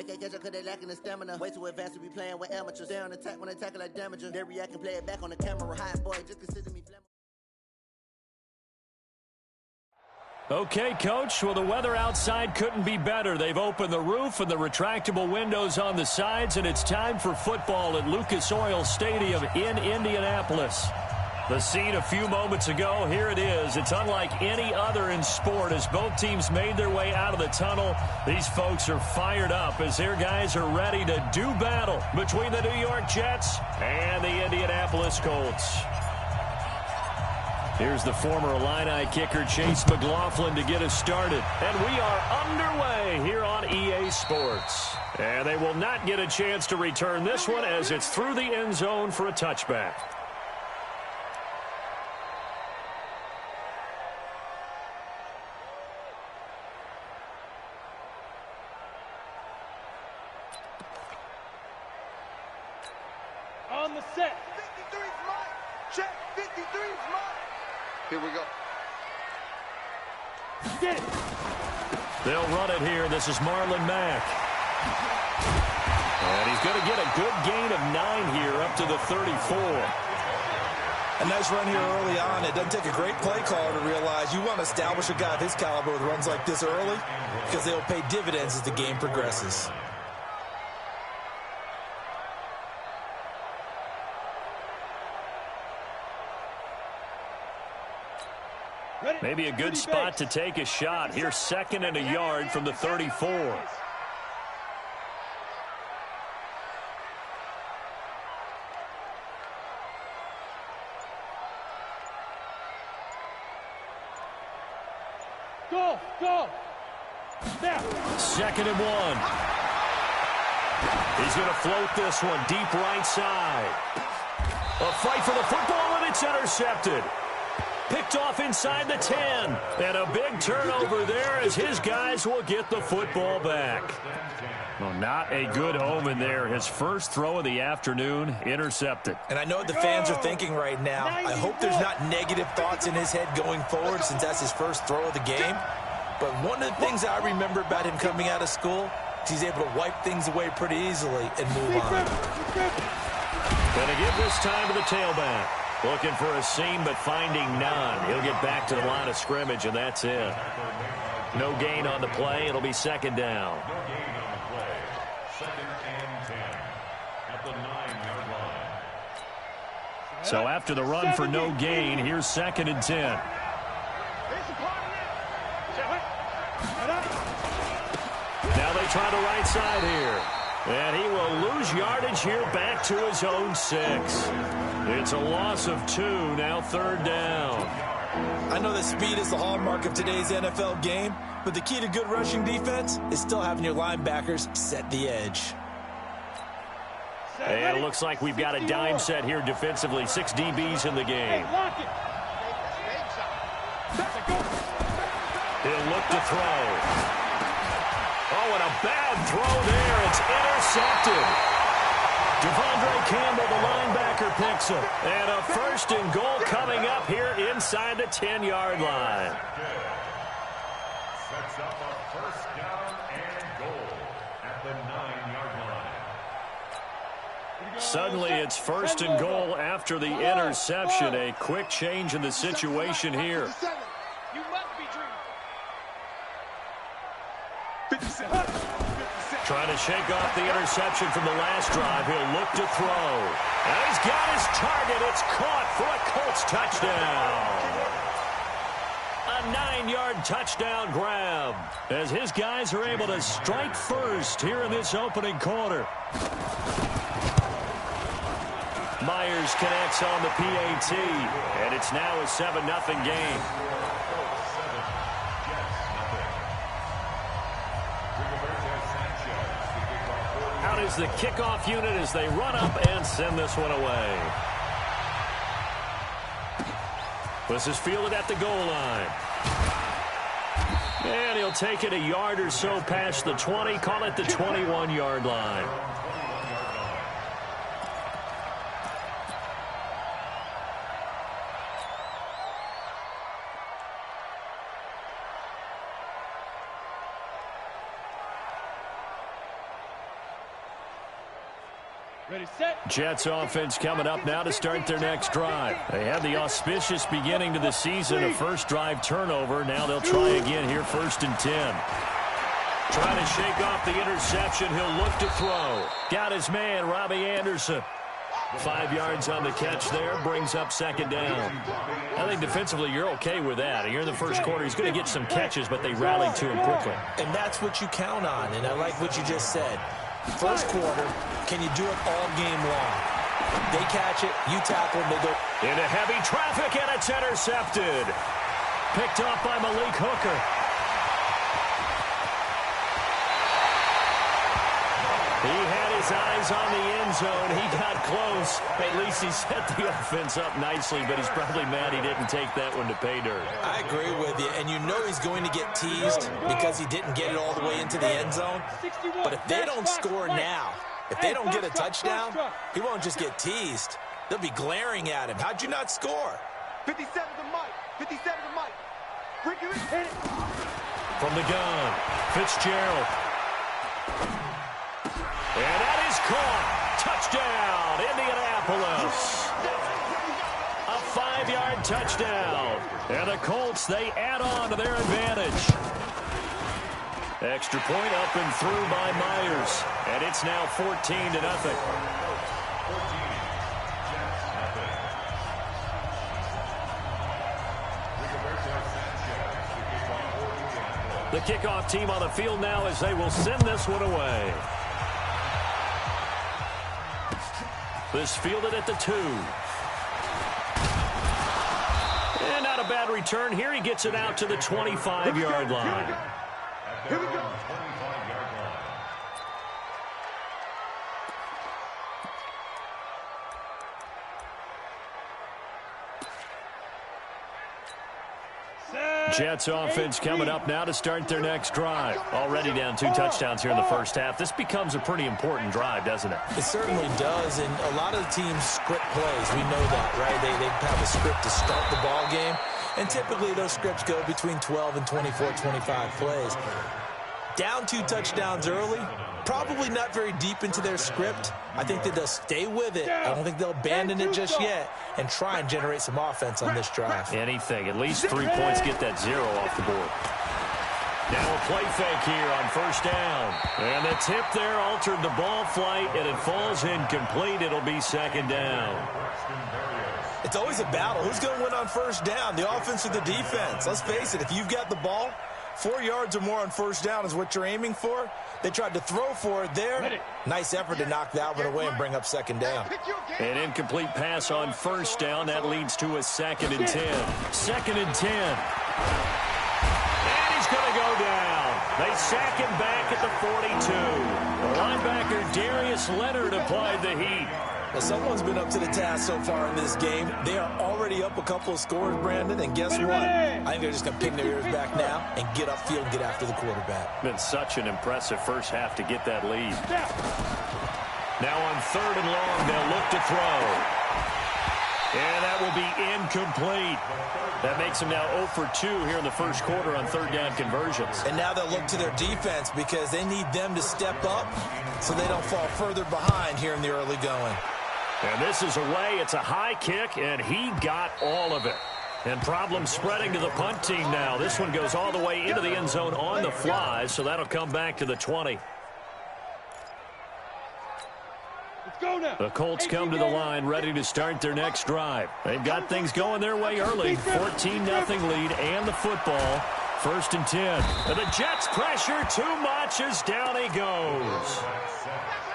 They can't catch up cause they lacking the stamina. Way too advanced to be playing with amateurs. They on attack when they tackle like damager. They react and play it back on the camera. Hot boy, just consider me flammable. Okay, Coach. Well, the weather outside couldn't be better. They've opened the roof and the retractable windows on the sides, and it's time for football at Lucas Oil Stadium in Indianapolis. The scene a few moments ago, here it is. It's unlike any other in sport as both teams made their way out of the tunnel. These folks are fired up as their guys are ready to do battle between the New York Jets and the Indianapolis Colts. Here's the former Illini kicker Chase McLaughlin to get us started. And we are underway here on EA Sports. And they will not get a chance to return this one as it's through the end zone for a touchback. On the set. 53's mine. Check. 53's mine. Here we go. Get it. They'll run it here. This is Marlon Mack. And he's going to get a good gain of 9 here up to the 34. A nice run here early on. It doesn't take a great play caller to realize you want to establish a guy of his caliber with runs like this early because they'll pay dividends as the game progresses. Maybe a good spot to take a shot. Here's 2nd and a yard from the 34. Go, go. Now. 2nd and 1. He's going to float this one deep right side. A fight for the football, and it's intercepted. Picked off inside the 10. And a big turnover there as his guys will get the football back. Well, not a good omen there. His first throw of the afternoon intercepted. And I know what the fans are thinking right now. I hope there's not negative thoughts in his head going forward since that's his first throw of the game. But one of the things I remember about him coming out of school is he's able to wipe things away pretty easily and move on. Going to give this time to the tailback. Looking for a seam, but finding none. He'll get back to the line of scrimmage, and that's it. No gain on the play. It'll be 2nd down. So after the run for no gain, here's 2nd and 10. Now they try the right side here. And he will lose yardage here back to his own 6. It's a loss of 2, now 3rd down. I know that speed is the hallmark of today's NFL game, but the key to good rushing defense is still having your linebackers set the edge. And it looks like we've got a dime set here defensively. 6 DBs in the game. He'll look to throw. Oh, and a bad throw there. It's intercepted. Devondre Campbell, the linebacker, picks it. And a 1st and goal coming up here inside the 10-yard line. Sets up a 1st down and goal at the 9-yard line. Suddenly it's 1st and goal after the interception. A quick change in the situation here. You must be dreaming. Trying to shake off the interception from the last drive. He'll look to throw. And he's got his target. It's caught for a Colts touchdown. A 9-yard touchdown grab as his guys are able to strike first here in this opening quarter. Myers connects on the PAT, and it's now a 7-0 game. Out is the kickoff unit as they run up and send this one away. This is fielded at the goal line. And he'll take it a yard or so past the 20, call it the 21-yard line. Jets offense coming up now to start their next drive. They had the auspicious beginning to the season, a first drive turnover. Now they'll try again here, 1st and 10. Trying to shake off the interception. He'll look to throw. Got his man, Robbie Anderson. 5 yards on the catch there, brings up 2nd down. I think defensively you're okay with that. Here in the first quarter, he's going to get some catches, but they rallied to him quickly. And that's what you count on, and I like what you just said. First quarter, can you do it all game long? They catch it, you tackle them, they go. Into heavy traffic, and it's intercepted. Picked off by Malik Hooker. He had his eyes on the end zone. He got close. At least he set the offense up nicely, but he's probably mad he didn't take that one to pay dirt. I agree with you, and you know he's going to get teased because he didn't get it all the way into the end zone. But if they don't score now, if they don't get a touchdown, he won't just get teased. They'll be glaring at him. How'd you not score? 57 to Mike. 57 to Mike. Hit it. From the gun, Fitzgerald. And that is caught. Touchdown, Indianapolis. A 5-yard touchdown. And the Colts, they add on to their advantage. Extra point up and through by Myers. And it's now 14-0. The kickoff team on the field now as they will send this one away. This fielded at the 2. And not a bad return here. He gets it out to the 25-yard line. Here we go. Jets offense coming up now to start their next drive. Already down 2 touchdowns here in the first half. This becomes a pretty important drive, doesn't it? It certainly does, and a lot of the teams script plays. We know that, right? They have a script to start the ball game, and typically those scripts go between 12 and 24, 25 plays. Down 2 touchdowns early, probably not very deep into their script. I think that they'll stay with it. I don't think they'll abandon it just yet and try and generate some offense on this drive. Anything. At least 3 points, get that 0 off the board. Now a play fake here on 1st down. And the tip there altered the ball flight, and it falls incomplete. It'll be 2nd down. It's always a battle. Who's going to win on 1st down, the offense or the defense? Let's face it, if you've got the ball, 4 yards or more on 1st down is what you're aiming for. They tried to throw for it there. Nice effort to knock that one away and bring up 2nd down. An incomplete pass on 1st down. That leads to a 2nd and 10. 2nd and 10. And he's going to go down. They sack him back at the 42. The linebacker Darius Leonard applied the heat. Well, someone's been up to the task so far in this game. They are already up a couple of scores, Brandon, and guess what? I think they're just going to pin their ears back now and get upfield and get after the quarterback. Been such an impressive first half to get that lead. Now on 3rd and long, they'll look to throw. And that will be incomplete. That makes them now 0 for 2 here in the first quarter on 3rd down conversions. And now they'll look to their defense because they need them to step up so they don't fall further behind here in the early going. And this is away. It's a high kick, and he got all of it. And problems spreading to the punt team now. This one goes all the way into the end zone on the fly, so that'll come back to the 20. The Colts come to the line ready to start their next drive. They've got things going their way early. 14-0 lead and the football. 1st and 10. And the Jets pressure too much as down he goes.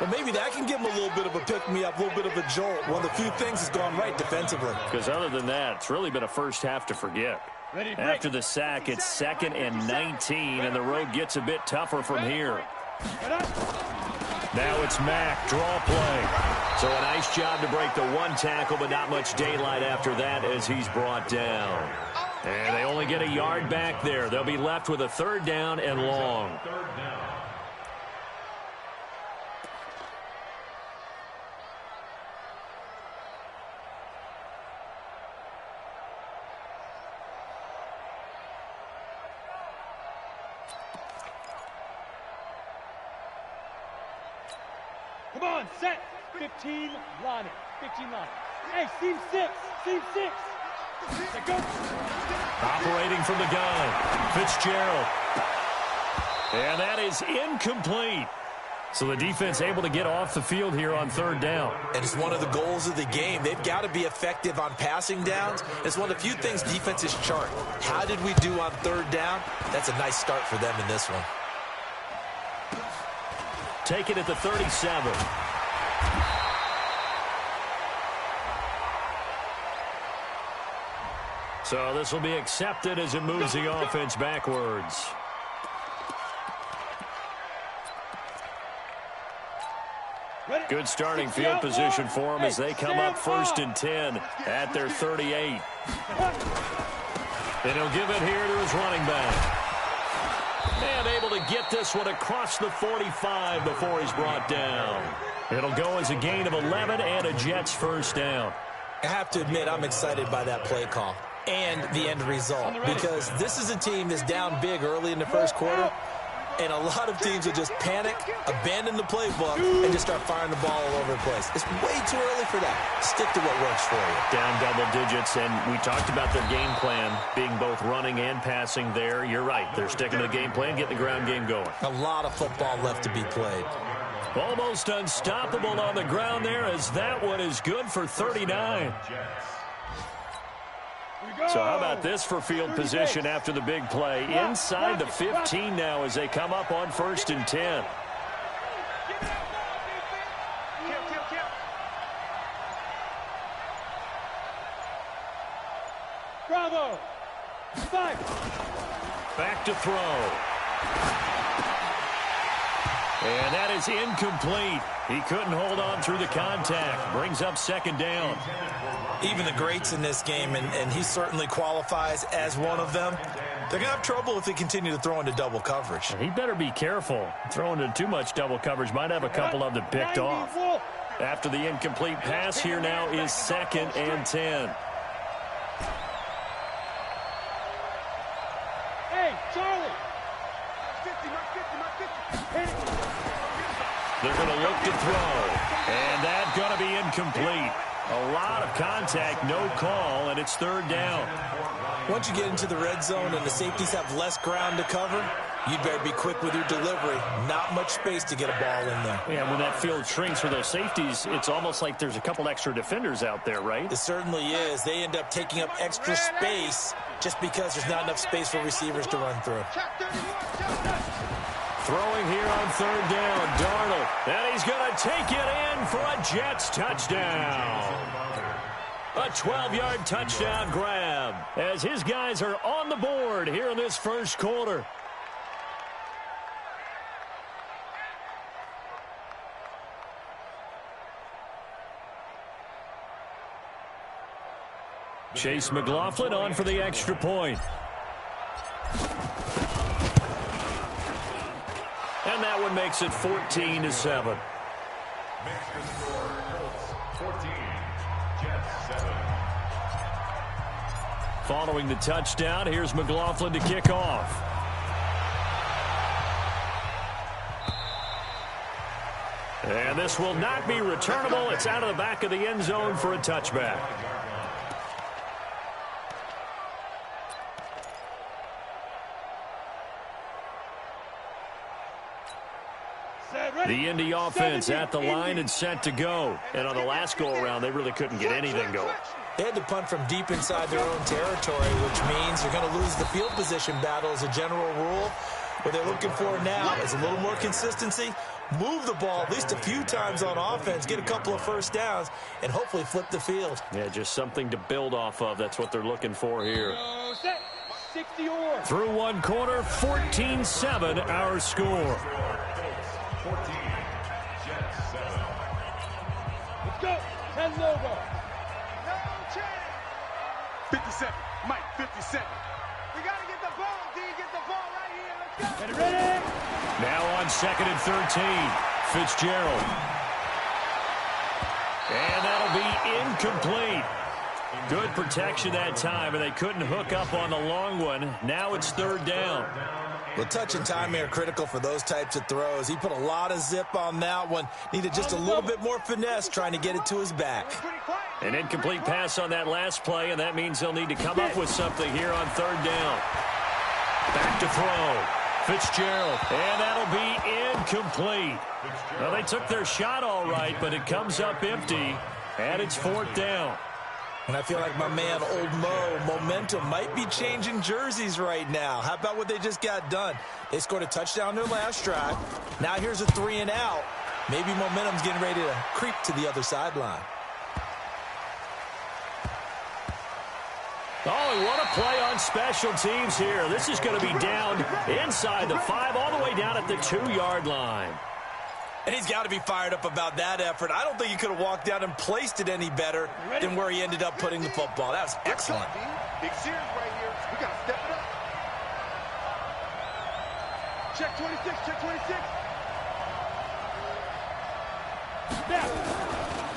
Well, maybe that can give him a little bit of a pick-me-up, a little bit of a jolt. One of the few things that's gone right defensively. Because other than that, it's really been a first half to forget. After the sack, it's 2nd and 19, and the road gets a bit tougher from here. Now it's Mack, draw play. So a nice job to break the 1 tackle, but not much daylight after that as he's brought down. And they only get a yard back there. They'll be left with a 3rd down and long. Come on, set. 15 lining. 15 lining. Hey, seam 6. Seam 6. Go. Operating from the gun, Fitzgerald. And that is incomplete. So the defense able to get off the field here on third down. And it's one of the goals of the game. They've got to be effective on passing downs. It's one of the few things defenses chart. How did we do on third down? That's a nice start for them in this one. Take it at the 37. So this will be accepted as it moves the offense backwards. Good starting field position for them as they come up 1st and 10 at their 38. And he'll give it here to his running back. And able to get this one across the 45 before he's brought down. It'll go as a gain of 11 and a Jets first down. I have to admit, I'm excited by that play call and the end result, because this is a team that's down big early in the first quarter, and a lot of teams will just panic, abandon the playbook, and just start firing the ball all over the place. It's way too early for that. Stick to what works for you. Down double digits, and we talked about their game plan being both running and passing there. You're right. They're sticking to the game plan, getting the ground game going. A lot of football left to be played. Almost unstoppable on the ground there, as that one is good for 39. So how about this for field position after the big play? Inside the 15 now as they come up on 1st and 10. Bravo. Five. Back to throw. And that is incomplete. He couldn't hold on through the contact. Brings up 2nd down. Even the greats in this game, and he certainly qualifies as one of them, they're going to have trouble if they continue to throw into double coverage. He better be careful. Throwing into too much double coverage might have a couple of them picked off. After the incomplete pass, here now is 2nd and 10. Hey, Charlie. They're going to look to throw. And that's going to be incomplete. A lot of contact, no call, and it's 3rd down. Once you get into the red zone and the safeties have less ground to cover, you'd better be quick with your delivery. Not much space to get a ball in there. Yeah, when that field shrinks for those safeties, it's almost like there's a couple extra defenders out there, right? It certainly is. They end up taking up extra space just because there's not enough space for receivers to run through. Throwing here on 3rd down, Darnold. And he's going to take it in for a Jets touchdown. A 12-yard touchdown grab as his guys are on the board here in this first quarter. Chase McLaughlin on for the extra point. And that one makes it 14-7. Makes the score, Colts 14, Jets 7. Following the touchdown, here's McLaughlin to kick off. And this will not be returnable. It's out of the back of the end zone for a touchback. The Indy offense at the line and set to go. And on the last go-around, they really couldn't get anything going. They had to punt from deep inside their own territory, which means they're going to lose the field position battle as a general rule. What they're looking for now is a little more consistency, move the ball at least a few times on offense, get a couple of first downs, and hopefully flip the field. Yeah, just something to build off of. That's what they're looking for here. Through one quarter, 14-7 our score. 14, Jets 7. Let's go. 10 logo. 57. Mike, 57. We got to get the ball, D. Get the ball right here. Let's go. Get it ready. Now on 2nd and 13, Fitzgerald. And that'll be incomplete. Good protection that time, and they couldn't hook up on the long one. Now it's 3rd down. Well, touch and timing are critical for those types of throws. He put a lot of zip on that one. Needed just a little bit more finesse trying to get it to his back. An incomplete pass on that last play, and that means they'll need to come up with something here on third down. Back to throw. Fitzgerald, and that'll be incomplete. Well, they took their shot all right, but it comes up empty, and it's fourth down. And I feel like my man, Old Mo, momentum might be changing jerseys right now. How about what they just got done? They scored a touchdown their last drive. Now here's a 3-and-out. Maybe momentum's getting ready to creep to the other sideline. Oh, and what a play on special teams here. This is going to be down inside the 5, all the way down at the 2-yard line. And he's got to be fired up about that effort. I don't think he could have walked down and placed it any better than where he ended up putting the football. That was excellent. Big series right here. We got to step it up. Check 26, check 26.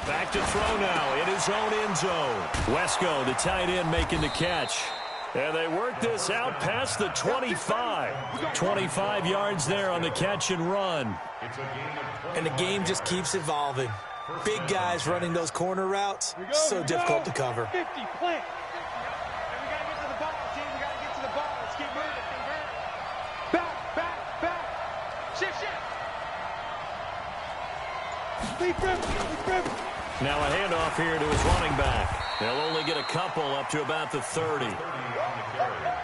Back to throw now in his own end zone. Wesco, the tight end, making the catch. And they work this out past the 25. 25 yards there on the catch and run. And the game just keeps evolving. Big guys running those corner routes, so difficult to cover. 50, plant. We got to get to the ball, team. We got to get to the ball. Let's keep moving. Back. Shift. Lead grip. Now a handoff here to his running back. They'll only get a couple up to about the 30.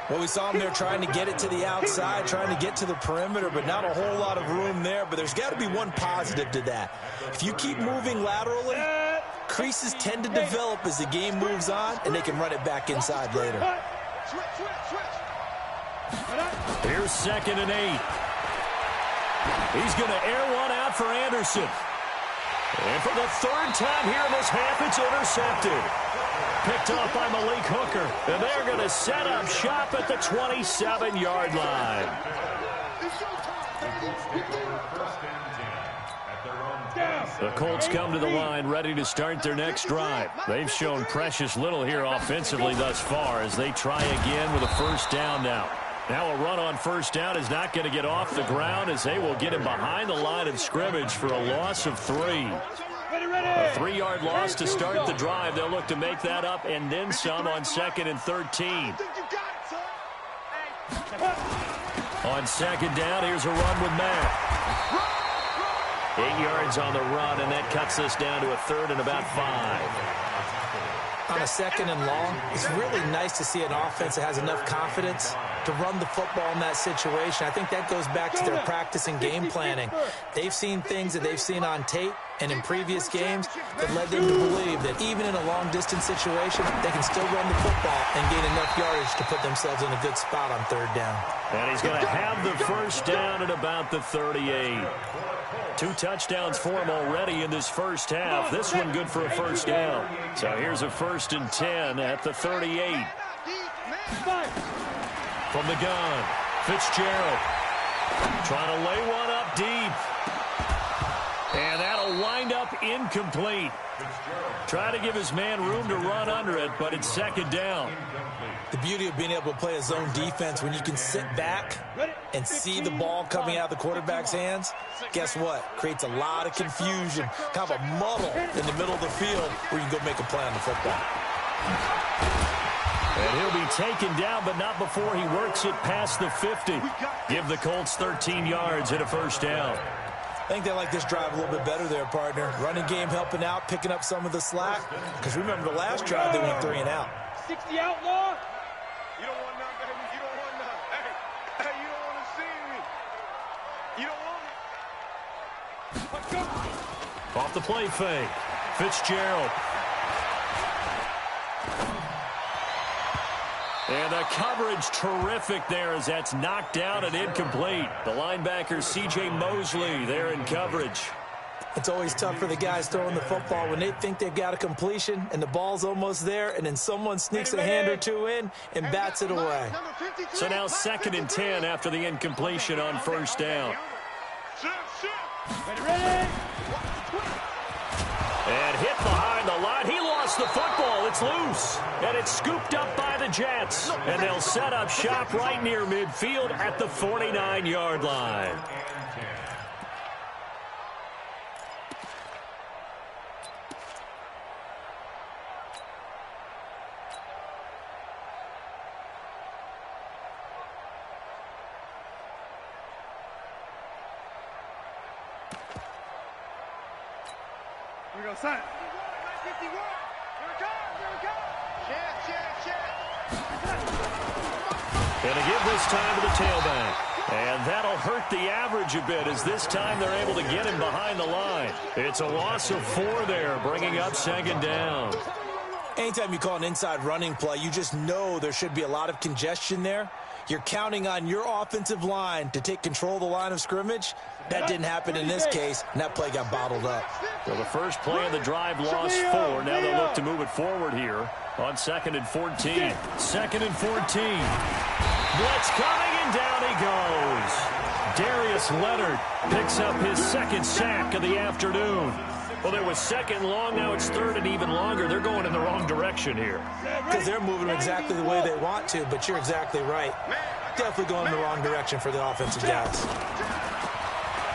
Well, we saw him there trying to get it to the outside, trying to get to the perimeter, but not a whole lot of room there. But there's got to be one positive to that. If you keep moving laterally, creases tend to develop as the game moves on, and they can run it back inside later. Here's 2nd and 8. He's going to air one out for Anderson. And for the 3rd time here in this half, it's intercepted. Picked off by Malik Hooker. And they're going to set up shop at the 27-yard line. The Colts come to the line ready to start their next drive. They've shown precious little here offensively thus far as they try again with a first down now. Now a run on first down is not going to get off the ground as they will get him behind the line of scrimmage for a loss of 3. A 3-yard loss to start the drive. They'll look to make that up and then some on 2nd and 13. On 2nd down, here's a run with Matt. 8 yards on the run, and that cuts us down to a 3rd and about 5. On a 2nd and long, it's really nice to see an offense that has enough confidence to run the football in that situation. I think that goes back to their practice and game planning. They've seen things that they've seen on tape and in previous games that led them to believe that even in a long-distance situation, they can still run the football and gain enough yardage to put themselves in a good spot on 3rd down. And he's going to have the first down at about the 38. 2 touchdowns for him already in this first half. This one good for a first down. So here's a 1st and 10 at the 38. From the gun, Fitzgerald trying to lay one up deep. And that'll wind up incomplete. Try to give his man room to run under it, but it's 2nd down. The beauty of being able to play a zone defense when you can sit back and see the ball coming out of the quarterback's hands, guess what? Creates a lot of confusion, kind of a muddle in the middle of the field where you can go make a play on the football. And he'll be taken down, but not before he works it past the 50. Give the Colts 13 yards and a first down. I think they like this drive a little bit better there, partner. Running game helping out, picking up some of the slack. Because remember, the last drive they went 3 and out. 60 outlaw. You don't want none, baby. You don't want none. Hey, you don't want to see me. You don't want it. Off the play fake. Fitzgerald. And the coverage terrific there as that's knocked down and incomplete. The linebacker, C.J. Mosley, there in coverage. It's always tough for the guys throwing the football when they think they've got a completion and the ball's almost there, and then someone sneaks a hand or two in and bats it away. So now 2nd and 10 after the incompletion on first down. And hit behind the line. He lost the football. It's loose. And it's scooped up by the the Jets, and they'll set up shop right near midfield at the 49-yard line. Here we go, son. 51. Here it comes. Here it comes. Check. And to give this time to the tailback. And that'll hurt the average a bit as this time they're able to get him behind the line. It's a loss of 4 there, bringing up 2nd down. Anytime you call an inside running play, you just know there should be a lot of congestion there. You're counting on your offensive line to take control of the line of scrimmage. That didn't happen in this case, and that play got bottled up. Well, the first play of the drive lost 4. Now they'll look to move it forward here on 2nd and 14. 2nd and 14. Blitz coming, and down he goes. Darius Leonard picks up his 2nd sack of the afternoon. Well, there was 2nd long, now it's 3rd and even longer. They're going in the wrong direction here. Because they're moving exactly the way they want to, but you're exactly right. Definitely going in the wrong direction for the offensive guys.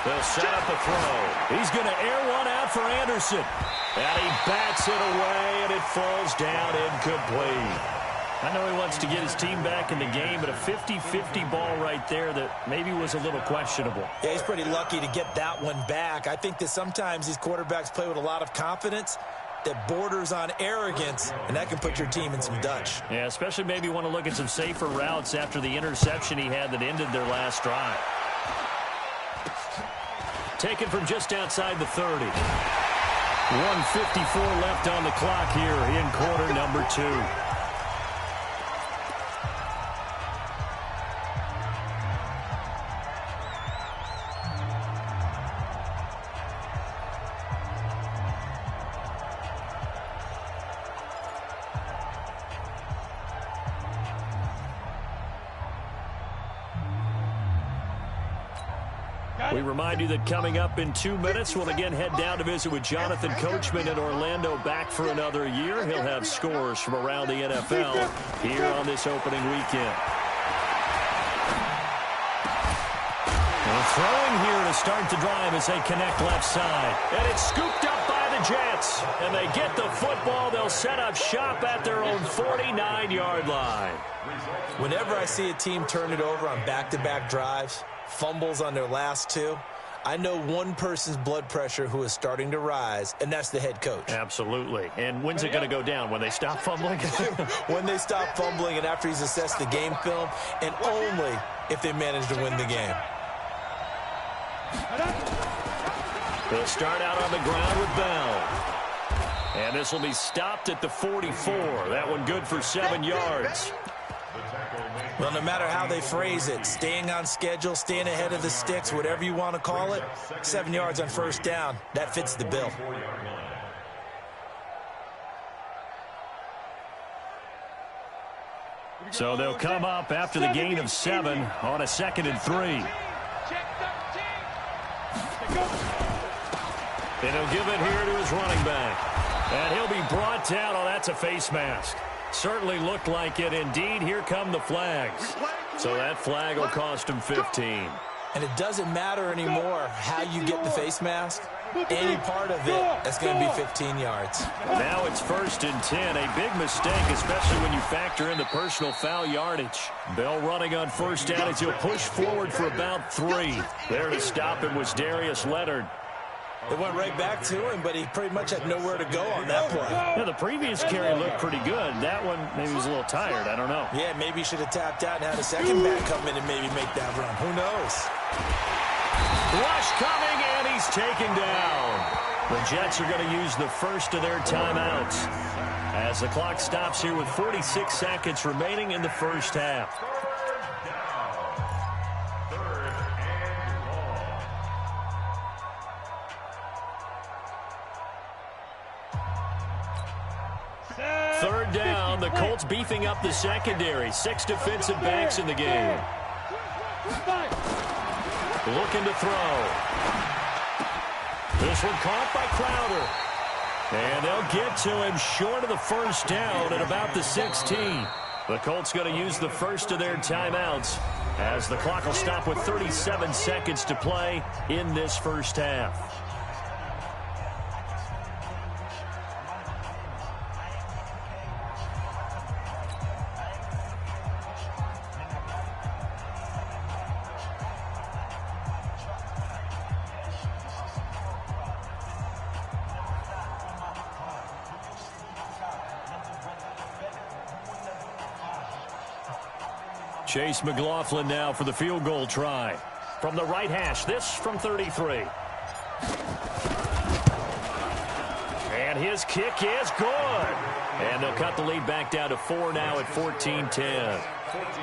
They'll set up the throw. He's going to air one out for Anderson. And he bats it away, and it falls down incomplete. I know he wants to get his team back in the game, but a 50-50 ball right there that maybe was a little questionable. Yeah, he's pretty lucky to get that one back. I think that sometimes these quarterbacks play with a lot of confidence that borders on arrogance, and that can put your team in some Dutch. Yeah, especially maybe want to look at some safer routes after the interception he had that ended their last drive. Taken from just outside the 30. 1:54 left on the clock here in quarter number 2. We remind you that coming up in 2 minutes, we'll again head down to visit with Jonathan Coachman in Orlando, back for another year. He'll have scores from around the NFL here on this opening weekend. Well, throwing here to start the drive as they connect left side. And it's scooped up by the Jets. And they get the football. They'll set up shop at their own 49-yard line. Whenever I see a team turn it over on back-to-back drives, fumbles on their last 2, I know one person's blood pressure who is starting to rise, and that's the head coach. Absolutely. And when's it going to go down? When they stop fumbling? When they stop fumbling and after he's assessed the game film, and only if they manage to win the game. They'll start out on the ground with Bell. And this will be stopped at the 44. That one good for 7 yards. Well, no matter how they phrase it, staying on schedule, staying ahead of the sticks, whatever you want to call it, 7 yards on first down, that fits the bill. So they'll come up after the gain of 7 on a 2nd and 3. And he'll give it here to his running back. And he'll be brought down. Oh, that's a face mask. Certainly looked like it. Indeed, here come the flags. So that flag will cost him 15. And it doesn't matter anymore how you get the face mask. Any part of it, that's going to be 15 yards. Now it's 1st and 10. A big mistake, especially when you factor in the personal foul yardage. Bell running on first down as he'll push forward for about 3. There to stop him was Darius Leonard. It went right back to him, but he pretty much had nowhere to go on that play. Yeah, the previous carry looked pretty good. That one, maybe he was a little tired. I don't know. Yeah, maybe he should have tapped out and had a second back come in and maybe make that run. Who knows? Rush coming, and he's taken down. The Jets are going to use the first of their timeouts as the clock stops here with 46 seconds remaining in the first half. Third down, the Colts beefing up the secondary. 6 defensive backs in the game. Looking to throw. This one caught by Crowder. And they'll get to him short of the first down at about the 16. The Colts going to use the first of their timeouts as the clock will stop with 37 seconds to play in this first half. Chase McLaughlin now for the field goal try. From the right hash, this from 33. And his kick is good. And they'll cut the lead back down to 4 now at 14-10.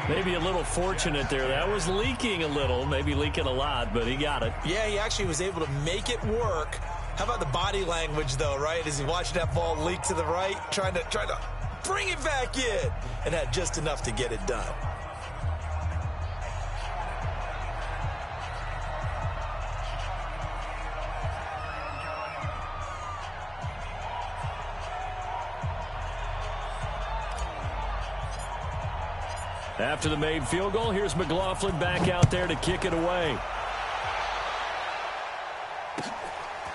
Maybe a little fortunate there. That was leaking a little, maybe leaking a lot, but he got it. Yeah, he actually was able to make it work. How about the body language, though, right? As he watched that ball leak to the right, trying to bring it back in, and had just enough to get it done. After the made field goal, here's McLaughlin back out there to kick it away.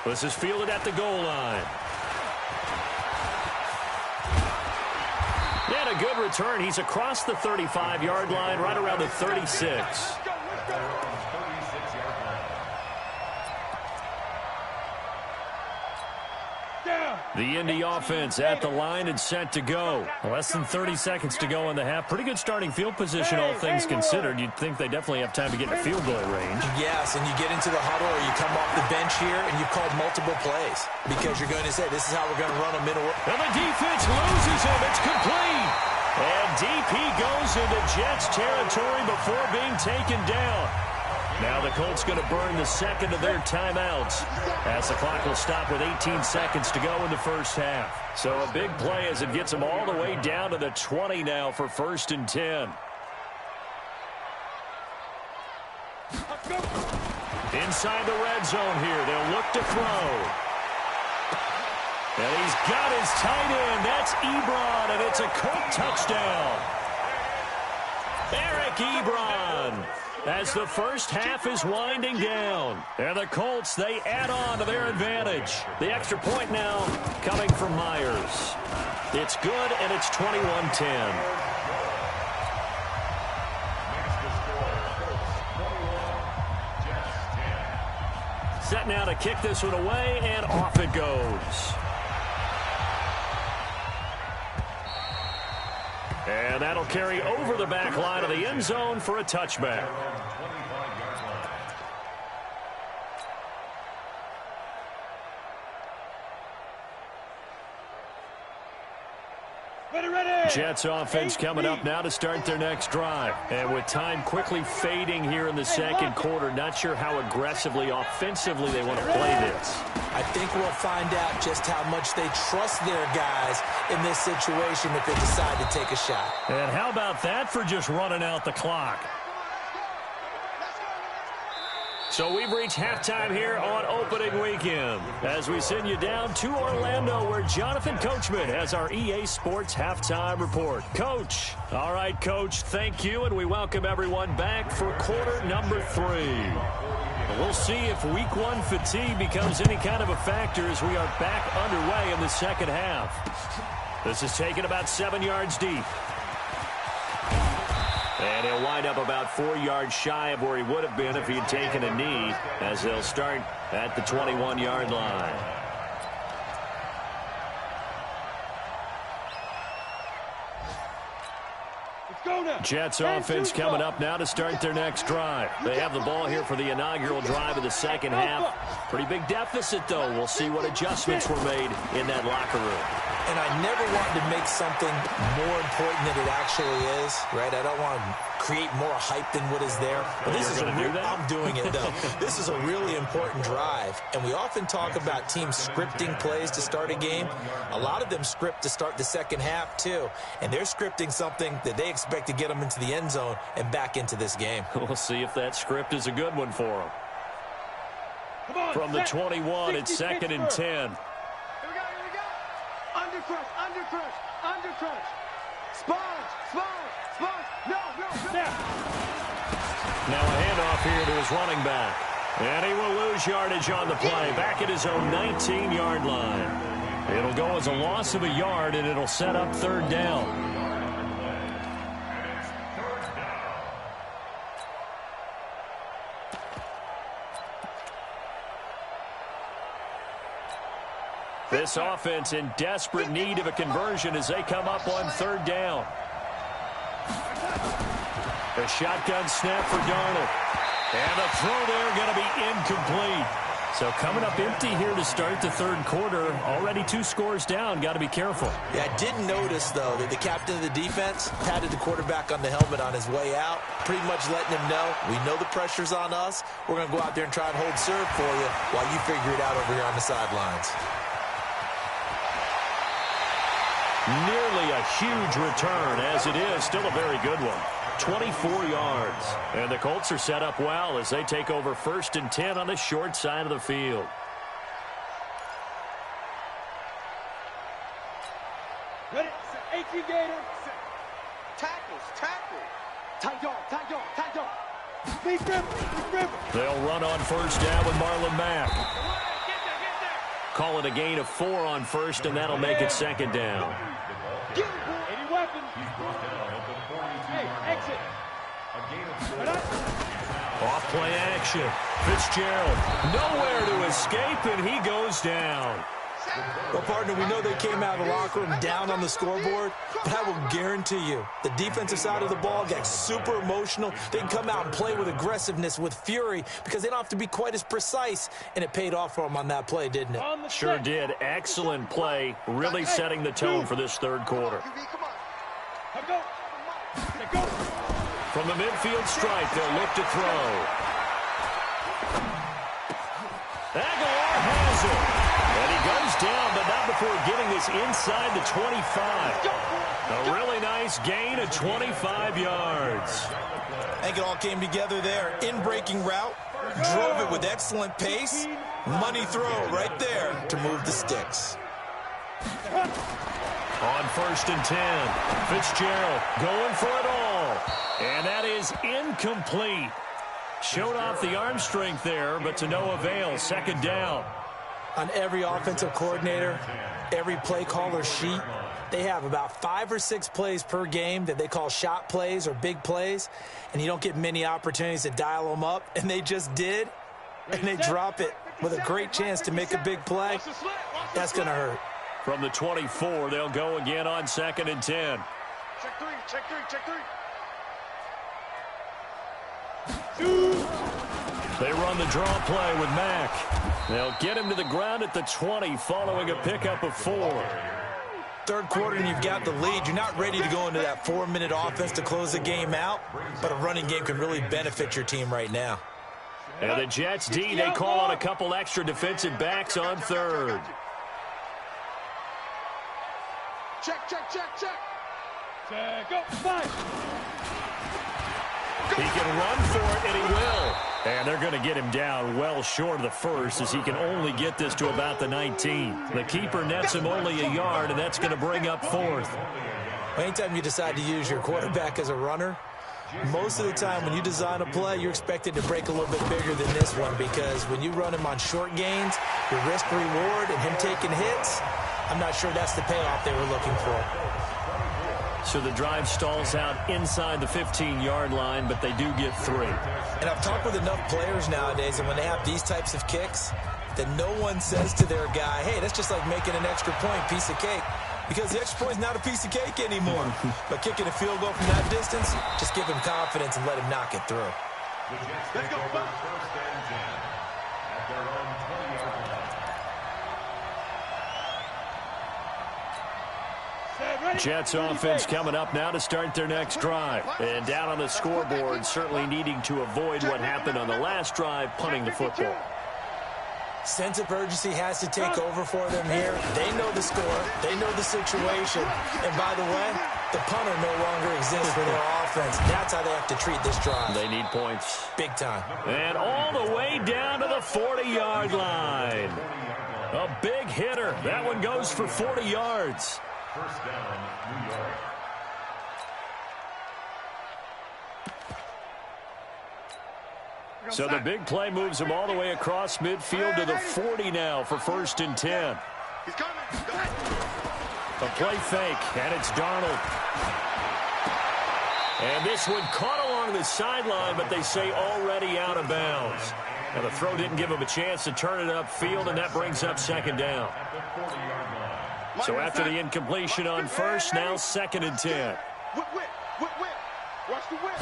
This is fielded at the goal line. And a good return. He's across the 35-yard line, right around the 36. The Indy offense at the line and set to go. Less than 30 seconds to go in the half. Pretty good starting field position, all things considered. You'd think they definitely have time to get in field goal range. Yes, and you get into the huddle or you come off the bench here and you've called multiple plays because you're going to say, this is how we're going to run them in order. And the defense loses him. It's complete. And DP goes into Jets territory before being taken down. Now the Colts going to burn the second of their timeouts as the clock will stop with 18 seconds to go in the first half. So a big play as it gets them all the way down to the 20 now for 1st and 10. Inside the red zone here. They'll look to throw. And he's got his tight end. That's Ebron, and it's a Colt touchdown. Eric Ebron. As the first half is winding down. And the Colts, they add on to their advantage. The extra point now coming from Myers. It's good, and it's 21-10. Set now to kick this one away, and off it goes. And that'll carry over the back line of the end zone for a touchback. Jets offense coming up now to start their next drive. And with time quickly fading here in the second quarter, not sure how aggressively, offensively they want to play this. I think we'll find out just how much they trust their guys in this situation if they decide to take a shot. And how about that for just running out the clock? So we've reached halftime here on opening weekend as we send you down to Orlando where Jonathan Coachman has our EA Sports halftime report. Coach. All right, Coach, thank you, and we welcome everyone back for quarter number 3. We'll see if week 1 fatigue becomes any kind of a factor as we are back underway in the second half. This is taken about 7 yards deep. And he'll wind up about 4 yards shy of where he would have been if he had taken a knee as they'll start at the 21-yard line. Jets offense coming up now to start their next drive. They have the ball here for the inaugural drive of the second half. Pretty big deficit, though. We'll see what adjustments were made in that locker room. And I never wanted to make something more important than it actually is, right? I don't want to create more hype than what is there. But this is I'm doing it, though. This is a really important drive. And we often talk about teams scripting plays to start a game. A lot of them script to start the second half, too. And they're scripting something that they expect to get them into the end zone and back into this game. We'll see if that script is a good one for them. From the 21, it's 2nd and 10. Under crush, under crush, under crush. Now a handoff here to his running back. And he will lose yardage on the play. Back at his own 19-yard line. It'll go as a loss of a yard, and it'll set up third down. This offense in desperate need of a conversion as they come up on third down. A shotgun snap for Darnold. And the throw there going to be incomplete. So coming up empty here to start the third quarter. Already 2 scores down. Got to be careful. Yeah, I did notice, though, that the captain of the defense patted the quarterback on the helmet on his way out, pretty much letting him know, we know the pressure's on us. We're going to go out there and try and hold serve for you while you figure it out over here on the sidelines. Nearly a huge return, as it is still a very good one. 24 yards. And the Colts are set up well as they take over 1st and 10 on the short side of the field. Ready? 18 Gator. Tackles. Big ripper. They'll run on 1st down with Marlon Mack. Call it a gain of 4 on 1st, and that'll make it 2nd down. Any weapons? Hey, exit. Off play action. Fitzgerald nowhere to escape, and he goes down. Well, partner, we know they came out of the locker room down on the scoreboard, but I will guarantee you the defensive side of the ball got super emotional. They can come out and play with aggressiveness, with fury, because they don't have to be quite as precise, and it paid off for them on that play, didn't it? Sure did. Excellent play, really setting the tone for this third quarter. From the midfield stripe, they'll look to throw. Aguilar has it. And he goes down, but not before getting this inside the 25. A really nice gain of 25 yards. I think it all came together there. In-breaking route, drove it with excellent pace. Money throw right there to move the sticks. On 1st and 10, Fitzgerald going for it all. And that is incomplete. Showed off the arm strength there, but to no avail. 2nd down. On every offensive coordinator, every play caller sheet, they have about 5 or 6 plays per game that they call shot plays or big plays, and you don't get many opportunities to dial them up, and they just did, and they drop it with a great chance to make a big play. That's going to hurt. From the 24, they'll go again on 2nd and 10. Check three. They run the draw play with Mack. They'll get him to the ground at the 20 following a pickup of 4. Third quarter and you've got the lead. You're not ready to go into that 4-minute offense to close the game out, but a running game can really benefit your team right now. And the Jets D, they call on a couple extra defensive backs on 3rd. Check. Go. 5. He can run for it, and he will. And they're going to get him down well short of the 1st as he can only get this to about the 19. The keeper nets him only a yard, and that's going to bring up 4th. Anytime you decide to use your quarterback as a runner, most of the time when you design a play, you're expected to break a little bit bigger than this one, because when you run him on short gains, your risk-reward and him taking hits, I'm not sure that's the payoff they were looking for. So the drive stalls out inside the 15-yard line, but they do get 3. And I've talked with enough players nowadays, and when they have these types of kicks, that no one says to their guy, hey, that's just like making an extra point, piece of cake. Because the extra point is not a piece of cake anymore. But kicking a field goal from that distance, just give him confidence and let him knock it through. Let's go. 1st and 10 at their own 20-yard line. Jets offense coming up now to start their next drive. And down on the scoreboard, certainly needing to avoid what happened on the last drive, punting the football. Sense of urgency has to take over for them here. They know the score. They know the situation. And by the way, the punter no longer exists for their offense. That's how they have to treat this drive. They need points. Big time. And all the way down to the 40-yard line. A big hitter. That one goes for 40 yards. 1st down, New York. So the big play moves him all the way across midfield to the 40 now for 1st and 10. He's coming. A play fake, and it's Darnold. And this one caught along the sideline, but they say already out of bounds. Now the throw didn't give him a chance to turn it upfield, and that brings up 2nd down. So after the incompletion on 1st, now 2nd and 10. Whip. Watch the whip.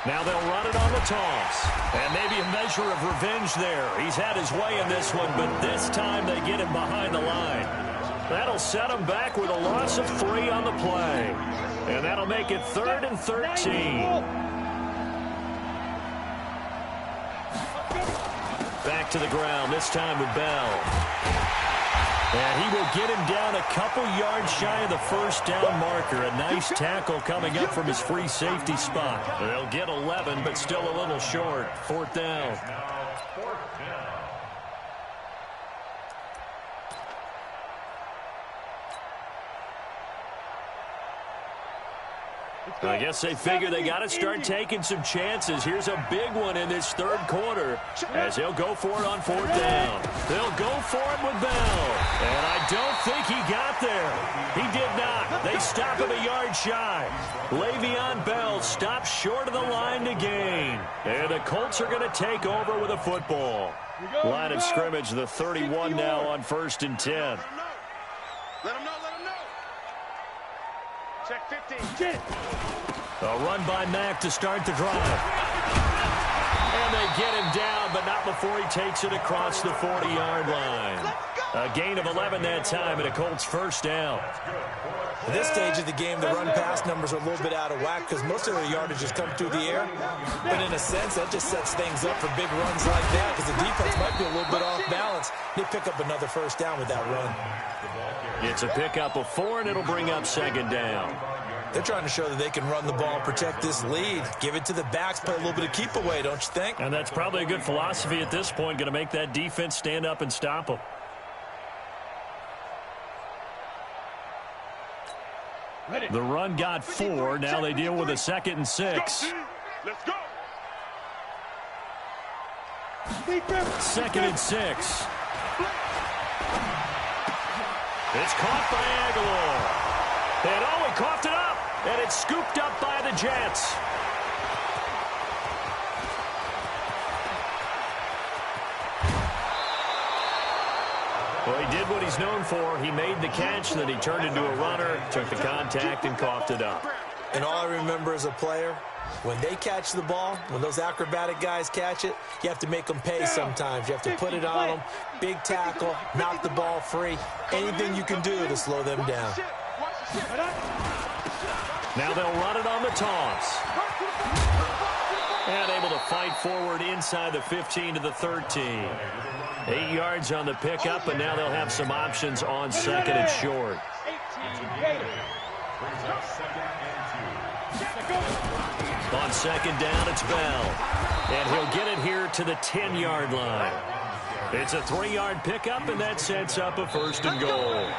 Now they'll run it on the toss. And maybe a measure of revenge there. He's had his way in this one, but this time they get him behind the line. That'll set him back with a loss of 3 on the play. And that'll make it 3rd and 13. Back to the ground, this time with Bell. And he will get him down a couple yards shy of the 1st down marker. A nice tackle coming up from his free safety spot. They'll get 11, but still a little short. 4th down. I guess they figure they got to start taking some chances. Here's a big one in this 3rd quarter as he'll go for it on 4th down. They'll go for it with Bell. And I don't think he got there. He did not. They stop him a yard shy. Le'Veon Bell stops short of the line to gain. And the Colts are going to take over with a football. Line of scrimmage, the 31 now on 1st and 10. Let him know. Check 15. A run by Mack to start the drive. And they get him down, but not before he takes it across the 40-yard line. A gain of 11 that time, and a Colts 1st down. At this stage of the game, the run-pass numbers are a little bit out of whack because most of their yardage has come through the air. But in a sense, that just sets things up for big runs like that because the defense might be a little bit off balance. They pick up another 1st down with that run. It's a pickup of 4, and it'll bring up 2nd down. They're trying to show that they can run the ball and protect this lead. Give it to the backs, play a little bit of keep away, don't you think? And that's probably a good philosophy at this point, going to make that defense stand up and stop them. The run got 4. Now they deal with a 2nd and 6. Let's go. 2nd and 6. It's caught by Aguilar. And he coughed it up. And it's scooped up by the Jets. Well, he did what he's known for. He made the catch, then he turned into a runner, took the contact, and coughed it up. And all I remember as a player, when they catch the ball, when those acrobatic guys catch it, you have to make them pay sometimes. You have to put it on them, big tackle, knock the ball free. Anything you can do to slow them down. Now they'll run it on the toss. And able to fight forward inside the 15 to the 13. 8 yards on the pickup, and now they'll have some options on 2nd and short. On 2nd down, it's Bell. And he'll get it here to the 10-yard line. It's a 3-yard pickup, and that sets up a 1st and goal.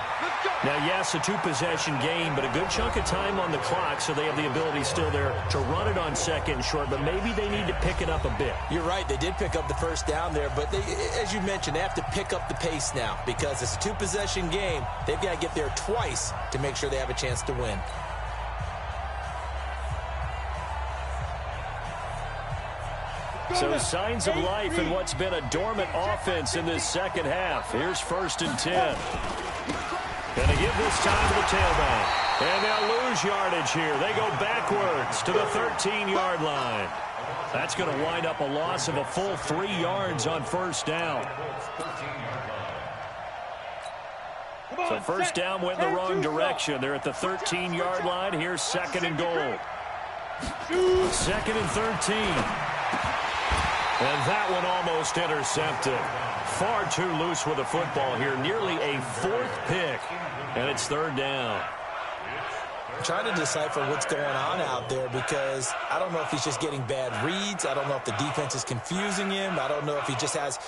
Now, yes, a 2-possession game, but a good chunk of time on the clock, so they have the ability still there to run it on 2nd and short, but maybe they need to pick it up a bit. You're right. They did pick up the 1st down there, but they, as you mentioned, they have to pick up the pace now because it's a 2-possession game. They've got to get there twice to make sure they have a chance to win. So signs of life in what's been a dormant offense in this 2nd half. Here's 1st and 10. Going to give this time to the tailback. And they'll lose yardage here. They go backwards to the 13-yard line. That's going to wind up a loss of a full 3 yards on 1st down. So 1st down went in the wrong direction. They're at the 13-yard line. Here's 2nd and goal. 2nd and 13. And that one almost intercepted. Far too loose with the football here. Nearly a 4th pick. And it's 3rd down. I'm trying to decipher what's going on out there because I don't know if he's just getting bad reads. I don't know if the defense is confusing him. I don't know if he just has,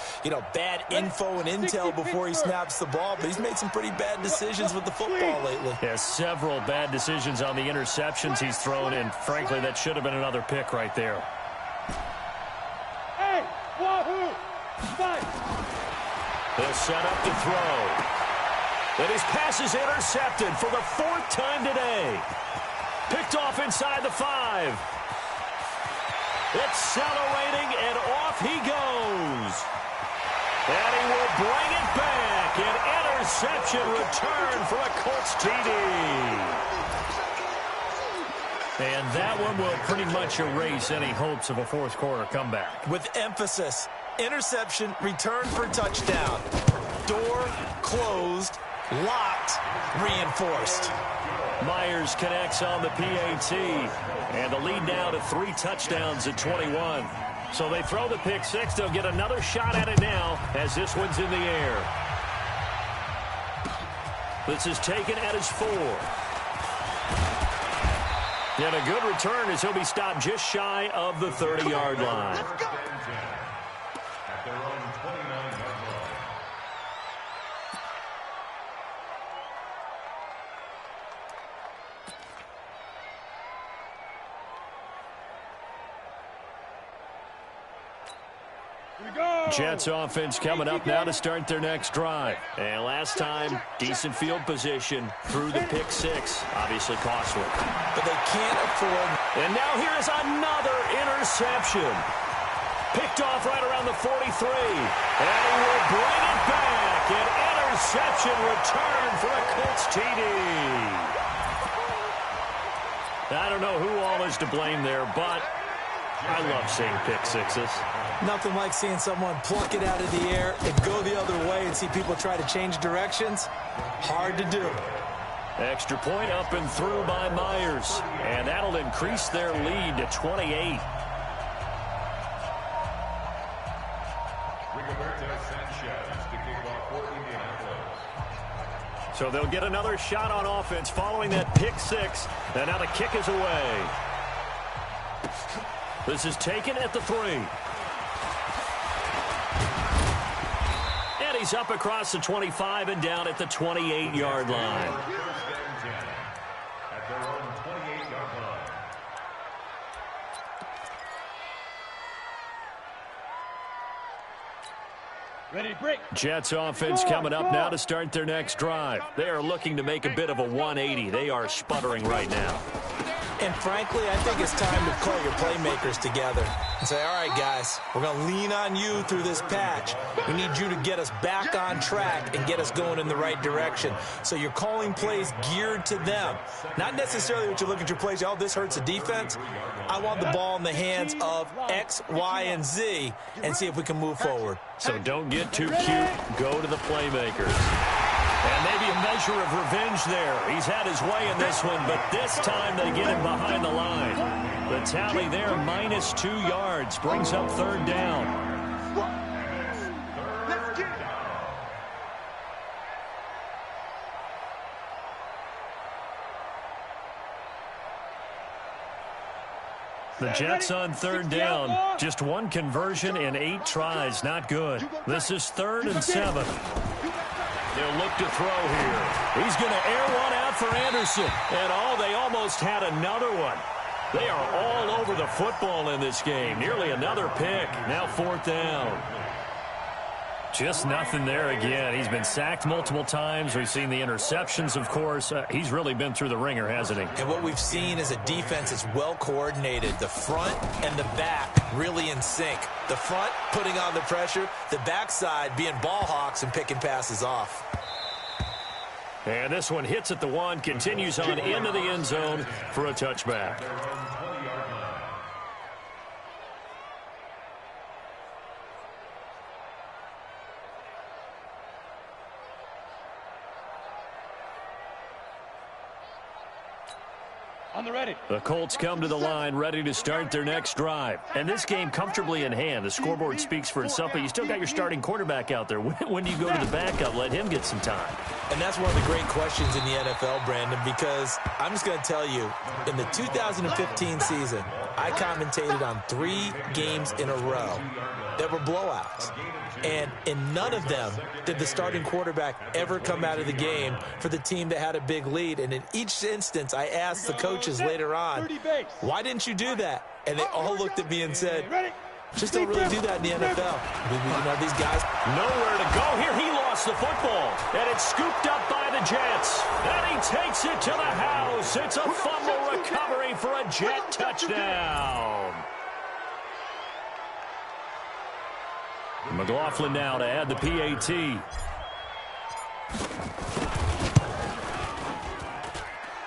bad info and intel before he snaps the ball. But he's made some pretty bad decisions with the football lately. Yeah, several bad decisions on the interceptions he's thrown. And frankly, that should have been another pick right there. He'll set up to throw. And his pass is intercepted for the 4th time today. Picked off inside the 5. Accelerating, and off he goes. And he will bring it back. An interception return for a Colts TD. And that one will pretty much erase any hopes of a fourth quarter comeback. With emphasis, interception, return for touchdown. Door closed, locked, reinforced. Myers connects on the PAT. And the lead now to 3 touchdowns at 21. So they throw the pick 6. They'll get another shot at it now as this one's in the air. This is taken at his 4. And a good return as he'll be stopped just shy of the 30-yard line. At their own 29-yard line. Jets offense coming up now to start their next drive. And last time, decent field position through the pick 6. Obviously costly. But they can't afford. And now here is another interception. Picked off right around the 43. And he will bring it back. An interception return for a Colts TD. I don't know who all is to blame there, but I love seeing pick 6s. Nothing like seeing someone pluck it out of the air and go the other way and see people try to change directions. Hard to do. Extra point up and through by Myers. And that'll increase their lead to 28. So they'll get another shot on offense following that pick 6. And now the kick is away. This is taken at the 3. And he's up across the 25 and down at the 28-yard line. At their own 28-yard line. Ready to break. Jets offense coming up now to start their next drive. They are looking to make a bit of a 180. They are sputtering right now. And frankly, I think it's time to call your playmakers together and say, all right, guys, we're going to lean on you through this patch. We need you to get us back on track and get us going in the right direction. So you're calling plays geared to them. Not necessarily what you look at your plays, oh, this hurts the defense. I want the ball in the hands of X, Y, and Z and see if we can move forward. So don't get too cute. Go to the playmakers. And maybe a measure of revenge there. He's had his way in this one, but this time they get him behind the line. The tally there, minus 2 yards, brings up 3rd down. Let's get it. The Jets on 3rd down. Just 1 conversion in 8 tries. Not good. This is 3rd and 7. They'll look to throw here. He's going to air one out for Anderson. And, they almost had another one. They are all over the football in this game. Nearly another pick. Now 4th down. Just nothing there again. He's been sacked multiple times. We've seen the interceptions, of course. He's really been through the ringer, hasn't he? And what we've seen is a defense that's well coordinated. The front and the back really in sync. The front putting on the pressure. The backside being ball hawks and picking passes off. And this one hits at the 1, continues on into the end zone for a touchback. On the ready. The Colts come to the line ready to start their next drive. And this game comfortably in hand. The scoreboard speaks for itself, but you still got your starting quarterback out there. When do you go to the backup? Let him get some time. And that's one of the great questions in the NFL, Brandon, because I'm just going to tell you, in the 2015 season, I commentated on 3 games in a row that were blowouts. And in none of them did the starting quarterback ever come out of the game for the team that had a big lead. And in each instance, I asked the coaches later on, why didn't you do that? And they all looked at me and said, just don't really do that in the NFL. You know, these guys. Nowhere to go here. He lost lost the football, and it's scooped up by the Jets. And he takes it to the house. It's a fumble recovery for a Jet touchdown. McLaughlin now to add the PAT.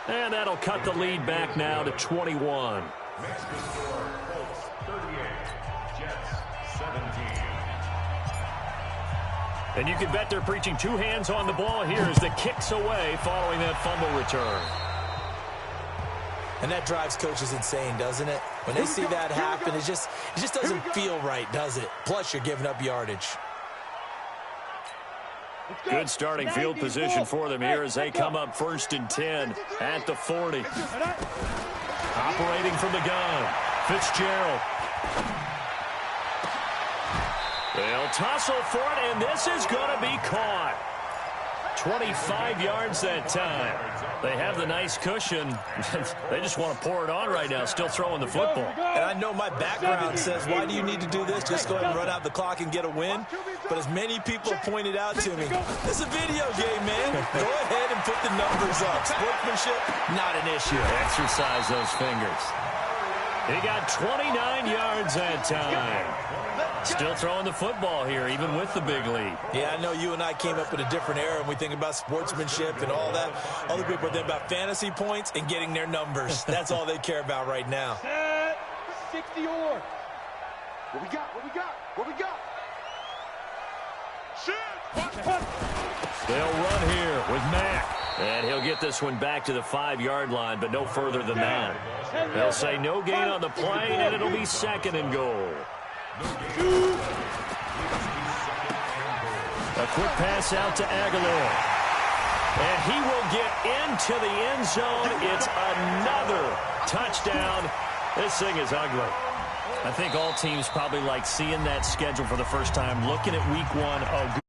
And that'll cut the lead back now to 21. Mexican score, Colts 38, Jets 17. And you can bet they're preaching two hands on the ball here as the kick's away following that fumble return. And that drives coaches insane, doesn't it? When they see that happen, it just doesn't feel right, does it? Plus, you're giving up yardage. Good starting field position for them here as they come up 1st and 10 at the 40. Operating from the gun, Fitzgerald. They'll tussle for it, and this is going to be caught. 25 yards that time. They have the nice cushion. They just want to pour it on right now, still throwing the football. And I know my background says, why do you need to do this? Just go ahead and run out the clock and get a win. But as many people have pointed out to me, this is a video game, man. Go ahead and put the numbers up. Sportsmanship, not an issue. Exercise those fingers. He got 29 yards that time. Still throwing the football here, even with the big lead. Yeah, I know you and I came up in a different era, and we think about sportsmanship and all that. Other people think about fantasy points and getting their numbers. That's all they care about right now. 60 or. What we got? What we got? What we got? Shit! They'll run here with Mack. And he'll get this one back to the 5-yard line, but no further than that. They'll say no gain on the play, and it'll be 2nd and goal. A quick pass out to Aguilar. And he will get into the end zone. It's another touchdown. This thing is ugly. I think all teams probably like seeing that schedule for the first time, looking at week 1. Oh,